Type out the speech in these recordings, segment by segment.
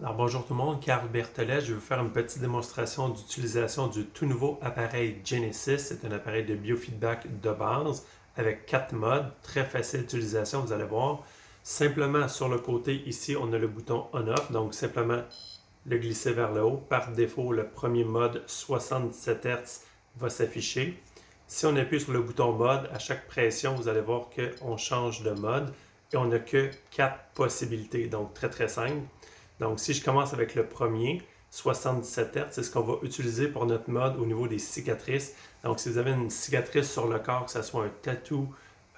Alors bonjour tout le monde, Carl Berthelet. Je vais vous faire une petite démonstration d'utilisation du tout nouveau appareil Genesis. C'est un appareil de biofeedback de base avec 4 modes, très facile d'utilisation, vous allez voir. Simplement sur le côté ici, on a le bouton on-off, donc simplement le glisser vers le haut. Par défaut, le premier mode 77 Hz va s'afficher. Si on appuie sur le bouton mode, à chaque pression, vous allez voir qu'on change de mode et on n'a que 4 possibilités, donc très simple. Donc, si je commence avec le premier, 77 Hz, c'est ce qu'on va utiliser pour notre mode au niveau des cicatrices. Donc, si vous avez une cicatrice sur le corps, que ce soit un tattoo,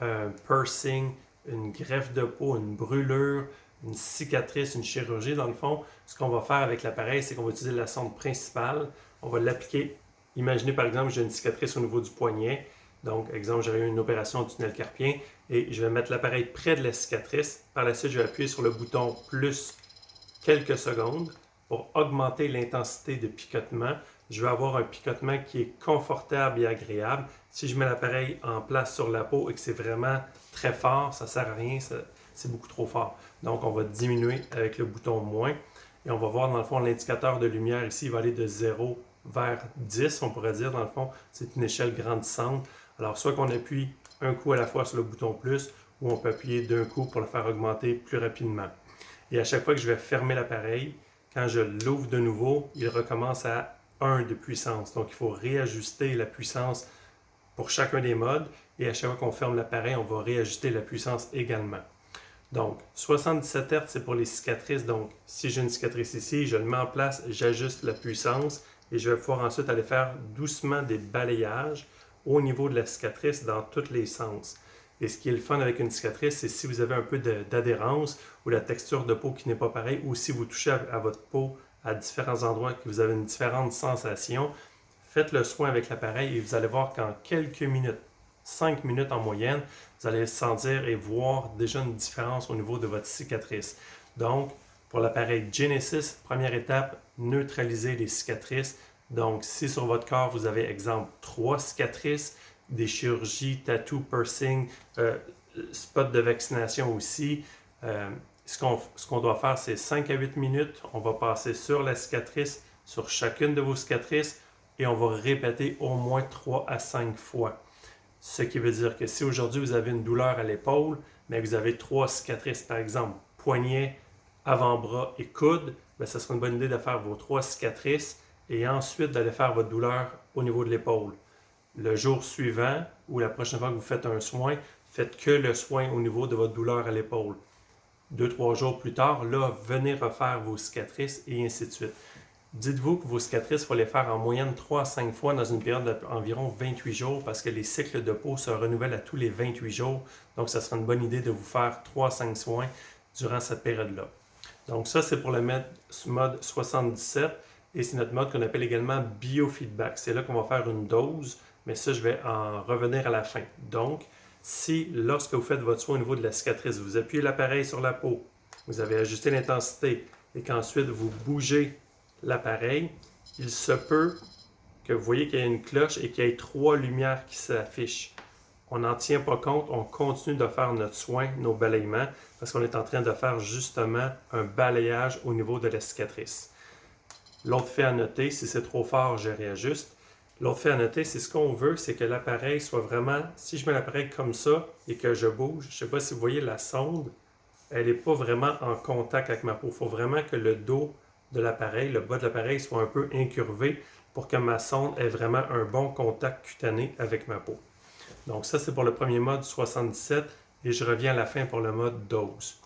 un piercing, une greffe de peau, une brûlure, une cicatrice, une chirurgie, dans le fond, ce qu'on va faire avec l'appareil, c'est qu'on va utiliser la sonde principale. On va l'appliquer. Imaginez par exemple, j'ai une cicatrice au niveau du poignet. Donc, exemple, j'aurais eu une opération du tunnel carpien et je vais mettre l'appareil près de la cicatrice. Par la suite, je vais appuyer sur le bouton plus quelques secondes pour augmenter l'intensité de picotement. Je vais avoir un picotement qui est confortable et agréable. Si je mets l'appareil en place sur la peau et que c'est vraiment très fort, ça ne sert à rien, c'est beaucoup trop fort. Donc, on va diminuer avec le bouton moins et on va voir dans le fond l'indicateur de lumière ici, il va aller de 0 vers 10, on pourrait dire dans le fond, c'est une échelle grandissante. Alors, soit qu'on appuie un coup à la fois sur le bouton plus ou on peut appuyer d'un coup pour le faire augmenter plus rapidement. Et à chaque fois que je vais fermer l'appareil, quand je l'ouvre de nouveau, il recommence à 1 de puissance. Donc, il faut réajuster la puissance pour chacun des modes. Et à chaque fois qu'on ferme l'appareil, on va réajuster la puissance également. Donc, 77 Hz, c'est pour les cicatrices. Donc, si j'ai une cicatrice ici, je le mets en place, j'ajuste la puissance et je vais pouvoir ensuite aller faire doucement des balayages au niveau de la cicatrice dans tous les sens. Et ce qui est le fun avec une cicatrice, c'est si vous avez un peu d'adhérence ou la texture de peau qui n'est pas pareille, ou si vous touchez à votre peau à différents endroits que vous avez une différente sensation, faites le soin avec l'appareil et vous allez voir qu'en quelques minutes, 5 minutes en moyenne, vous allez sentir et voir déjà une différence au niveau de votre cicatrice. Donc, pour l'appareil Genesis, première étape, neutraliser les cicatrices. Donc, si sur votre corps, vous avez, exemple, 3 cicatrices, des chirurgies, tattoo, piercing, spot de vaccination aussi, ce qu'on doit faire, c'est 5 à 8 minutes. On va passer sur la cicatrice, sur chacune de vos cicatrices, et on va répéter au moins 3 à 5 fois. Ce qui veut dire que si aujourd'hui vous avez une douleur à l'épaule, mais vous avez 3 cicatrices, par exemple, poignet, avant-bras et coude, bien, ça serait une bonne idée de faire vos 3 cicatrices et ensuite d'aller faire votre douleur au niveau de l'épaule. Le jour suivant ou la prochaine fois que vous faites un soin, faites que le soin au niveau de votre douleur à l'épaule. 2-3 jours plus tard, là, venez refaire vos cicatrices et ainsi de suite. Dites-vous que vos cicatrices, il faut les faire en moyenne 3 à 5 fois dans une période d'environ 28 jours parce que les cycles de peau se renouvellent à tous les 28 jours. Donc, ça sera une bonne idée de vous faire 3 à 5 soins durant cette période-là. Donc, ça, c'est pour le mode 77 et c'est notre mode qu'on appelle également biofeedback. C'est là qu'on va faire une dose, mais ça, je vais en revenir à la fin. Donc, si lorsque vous faites votre soin au niveau de la cicatrice, vous appuyez l'appareil sur la peau, vous avez ajusté l'intensité et qu'ensuite vous bougez l'appareil, il se peut que vous voyez qu'il y ait une cloche et qu'il y ait 3 lumières qui s'affichent. On n'en tient pas compte, on continue de faire notre soin, nos balayements, parce qu'on est en train de faire justement un balayage au niveau de la cicatrice. L'autre fait à noter, si c'est trop fort, je réajuste. L'autre fait à noter, c'est ce qu'on veut, c'est que l'appareil soit vraiment, si je mets l'appareil comme ça et que je bouge, je ne sais pas si vous voyez la sonde, elle n'est pas vraiment en contact avec ma peau. Il faut vraiment que le dos de l'appareil, le bas de l'appareil soit un peu incurvé pour que ma sonde ait vraiment un bon contact cutané avec ma peau. Donc ça, c'est pour le premier mode 77 et je reviens à la fin pour le mode dose.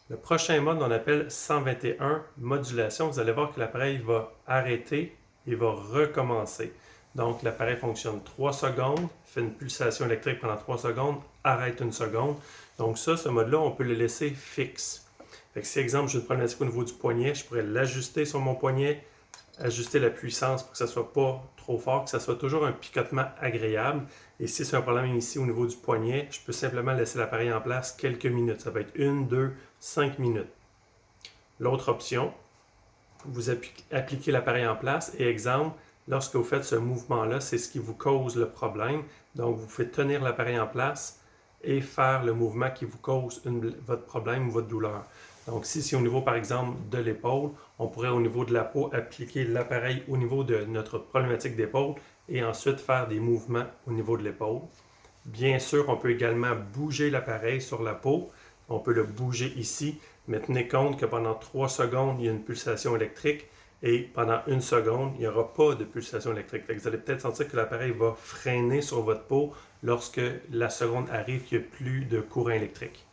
Le prochain mode, on appelle 121 modulation. Vous allez voir que l'appareil va arrêter et va recommencer. Donc l'appareil fonctionne 3 secondes, fait une pulsation électrique pendant 3 secondes, arrête une seconde. Donc ça, ce mode-là, on peut le laisser fixe. Fait que si, exemple, j'ai une problématique au niveau du poignet, je pourrais l'ajuster sur mon poignet, ajuster la puissance pour que ça ne soit pas trop fort, que ça soit toujours un picotement agréable. Et si c'est un problème ici au niveau du poignet, je peux simplement laisser l'appareil en place quelques minutes. Ça peut être 1, 2, 5 minutes. L'autre option, vous appliquez l'appareil en place et exemple, lorsque vous faites ce mouvement-là, c'est ce qui vous cause le problème. Donc, vous faites tenir l'appareil en place et faire le mouvement qui vous cause votre problème ou votre douleur. Donc, si c'est au niveau, par exemple, de l'épaule, on pourrait au niveau de la peau appliquer l'appareil au niveau de notre problématique d'épaule et ensuite faire des mouvements au niveau de l'épaule. Bien sûr, on peut également bouger l'appareil sur la peau. On peut le bouger ici, mais tenez compte que pendant 3 secondes, il y a une pulsation électrique et pendant 1 seconde, il n'y aura pas de pulsation électrique. Fait que vous allez peut-être sentir que l'appareil va freiner sur votre peau lorsque la seconde arrive qu'il n'y a plus de courant électrique.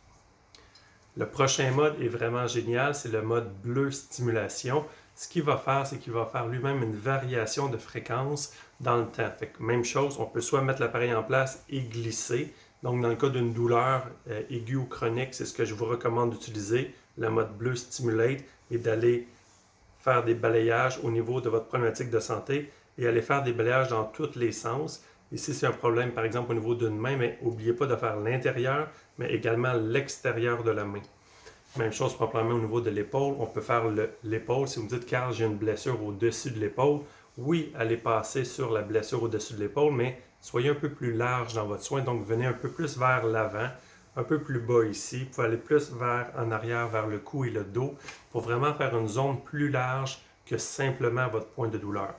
Le prochain mode est vraiment génial, c'est le mode bleu stimulation. Ce qu'il va faire, c'est qu'il va faire lui-même une variation de fréquence dans le temps. Fait que même chose, on peut soit mettre l'appareil en place et glisser. Donc, dans le cas d'une douleur aiguë ou chronique, c'est ce que je vous recommande d'utiliser, le mode bleu stimulate, et d'aller faire des balayages au niveau de votre problématique de santé et aller faire des balayages dans tous les sens. Et si c'est un problème, par exemple, au niveau d'une main, mais n'oubliez pas de faire l'intérieur, mais également l'extérieur de la main. Même chose probablement au niveau de l'épaule. On peut faire l'épaule. Si vous me dites, Carl, j'ai une blessure au-dessus de l'épaule, oui, allez passer sur la blessure au-dessus de l'épaule, mais soyez un peu plus large dans votre soin. Donc, venez un peu plus vers l'avant, un peu plus bas ici. Vous pouvez aller plus en arrière, vers le cou et le dos, pour vraiment faire une zone plus large que simplement votre point de douleur.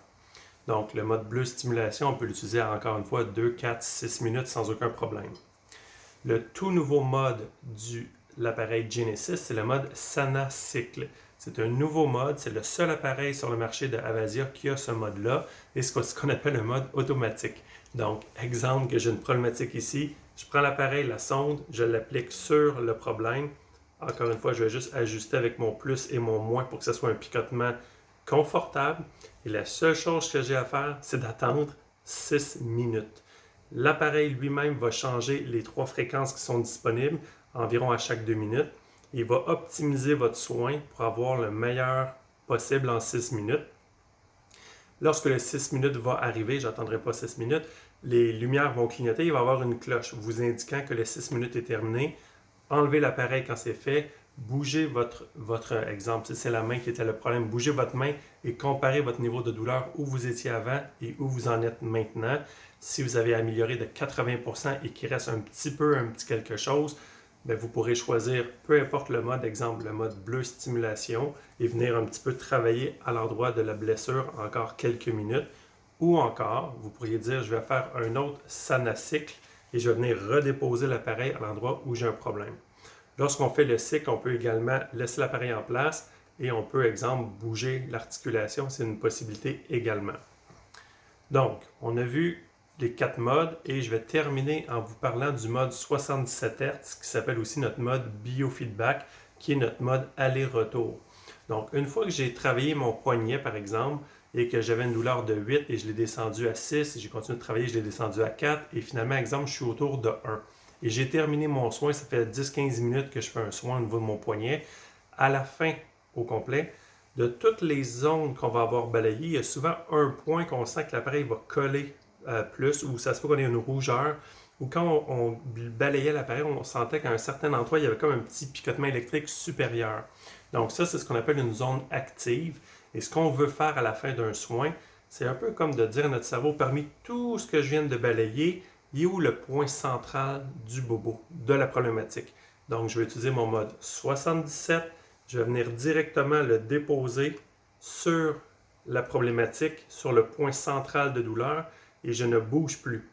Donc, le mode bleu stimulation, on peut l'utiliser encore une fois 2, 4, 6 minutes sans aucun problème. Le tout nouveau mode de l'appareil Genesis, c'est le mode Sana-Cycle. C'est un nouveau mode, c'est le seul appareil sur le marché de Avasia qui a ce mode-là, et c'est ce qu'on appelle un mode automatique. Donc, exemple que j'ai une problématique ici, je prends l'appareil, la sonde, je l'applique sur le problème. Encore une fois, je vais juste ajuster avec mon plus et mon moins pour que ce soit un picotement confortable. Et la seule chose que j'ai à faire, c'est d'attendre 6 minutes. L'appareil lui-même va changer les 3 fréquences qui sont disponibles environ à chaque 2 minutes. Il va optimiser votre soin pour avoir le meilleur possible en 6 minutes. Lorsque les 6 minutes va arriver, je n'attendrai pas 6 minutes, les lumières vont clignoter, il va y avoir une cloche vous indiquant que les 6 minutes est terminé. Enlevez l'appareil quand c'est fait, bougez votre exemple, si c'est la main qui était le problème, bougez votre main et comparez votre niveau de douleur où vous étiez avant et où vous en êtes maintenant. Si vous avez amélioré de 80% et qu'il reste un petit quelque chose, bien, vous pourrez choisir, peu importe le mode, exemple le mode bleu stimulation, et venir un petit peu travailler à l'endroit de la blessure encore quelques minutes. Ou encore, vous pourriez dire, je vais faire un autre Sana-Cycle et je vais venir redéposer l'appareil à l'endroit où j'ai un problème. Lorsqu'on fait le cycle, on peut également laisser l'appareil en place et on peut, exemple, bouger l'articulation, c'est une possibilité également. Donc, on a vu les 4 modes et je vais terminer en vous parlant du mode 77 Hz qui s'appelle aussi notre mode biofeedback, qui est notre mode aller-retour. Donc, une fois que j'ai travaillé mon poignet, par exemple, et que j'avais une douleur de 8 et je l'ai descendu à 6, j'ai continué de travailler, je l'ai descendu à 4 et finalement, exemple, je suis autour de 1. Et j'ai terminé mon soin, ça fait 10-15 minutes que je fais un soin au niveau de mon poignet. À la fin, au complet, de toutes les zones qu'on va avoir balayées, il y a souvent un point qu'on sent que l'appareil va coller plus, ou ça se peut qu'on ait une rougeur, ou quand on balayait l'appareil, on sentait qu'à un certain endroit, il y avait comme un petit picotement électrique supérieur. Donc ça, c'est ce qu'on appelle une zone active. Et ce qu'on veut faire à la fin d'un soin, c'est un peu comme de dire à notre cerveau, parmi tout ce que je viens de balayer, il est où le point central du bobo, de la problématique. Donc, je vais utiliser mon mode 77. Je vais venir directement le déposer sur la problématique, sur le point central de douleur, et je ne bouge plus.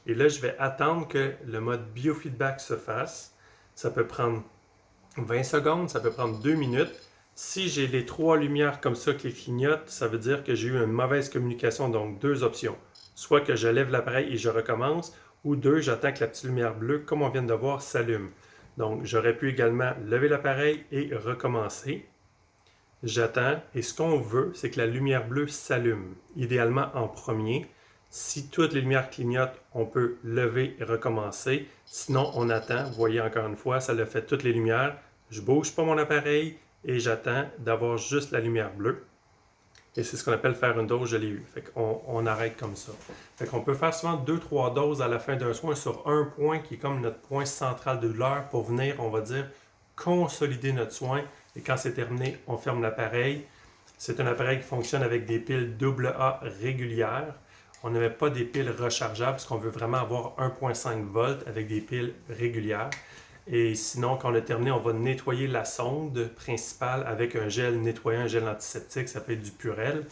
Et là, je vais attendre que le mode biofeedback se fasse. Ça peut prendre 20 secondes, ça peut prendre 2 minutes. Si j'ai les 3 lumières comme ça qui clignotent, ça veut dire que j'ai eu une mauvaise communication, donc 2 options. Soit que je lève l'appareil et je recommence, ou 2, j'attends que la petite lumière bleue, comme on vient de voir, s'allume. Donc, j'aurais pu également lever l'appareil et recommencer. J'attends, et ce qu'on veut, c'est que la lumière bleue s'allume, idéalement en premier. Si toutes les lumières clignotent, on peut lever et recommencer. Sinon, on attend. Vous voyez encore une fois, ça le fait toutes les lumières. Je ne bouge pas mon appareil et j'attends d'avoir juste la lumière bleue. Et c'est ce qu'on appelle faire une dose, je l'ai eu. Fait qu'on arrête comme ça. Fait qu'on peut faire souvent 2-3 doses à la fin d'un soin sur un point qui est comme notre point central de douleur pour venir, on va dire, consolider notre soin. Et quand c'est terminé, on ferme l'appareil. C'est un appareil qui fonctionne avec des piles AA régulières. On ne met pas des piles rechargeables parce qu'on veut vraiment avoir 1,5 volts avec des piles régulières. Et sinon, quand on a terminé, on va nettoyer la sonde principale avec un gel nettoyant, un gel antiseptique, ça peut être du Purell.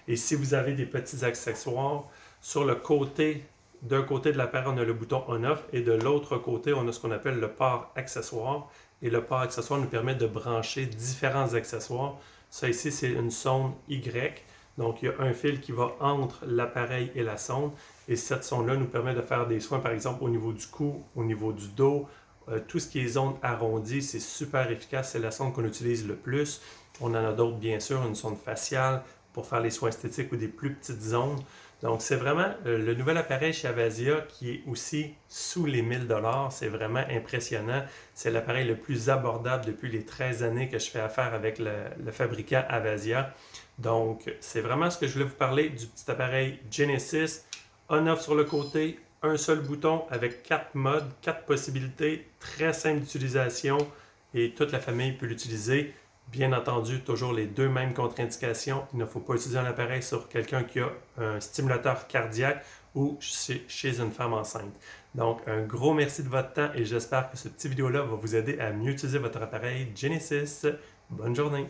Et si vous avez des petits accessoires, sur le côté, d'un côté de l'appareil, on a le bouton on-off et de l'autre côté, on a ce qu'on appelle le port accessoire. Et le port accessoire nous permet de brancher différents accessoires. Ça ici, c'est une sonde Y. Donc, il y a un fil qui va entre l'appareil et la sonde. Et cette sonde-là nous permet de faire des soins, par exemple, au niveau du cou, au niveau du dos, tout ce qui est zone arrondie, c'est super efficace. C'est la sonde qu'on utilise le plus. On en a d'autres, bien sûr, une sonde faciale pour faire les soins esthétiques ou des plus petites zones. Donc, c'est vraiment le nouvel appareil chez Avasia qui est aussi sous les 1000$. C'est vraiment impressionnant. C'est l'appareil le plus abordable depuis les 13 années que je fais affaire avec le fabricant Avasia. Donc, c'est vraiment ce que je voulais vous parler du petit appareil Genesis. On-off sur le côté, un seul bouton avec 4 modes, 4 possibilités, très simple d'utilisation et toute la famille peut l'utiliser. Bien entendu, toujours les deux mêmes contre-indications. Il ne faut pas utiliser un appareil sur quelqu'un qui a un stimulateur cardiaque ou chez une femme enceinte. Donc, un gros merci de votre temps et j'espère que cette petite vidéo-là va vous aider à mieux utiliser votre appareil Genesis. Bonne journée!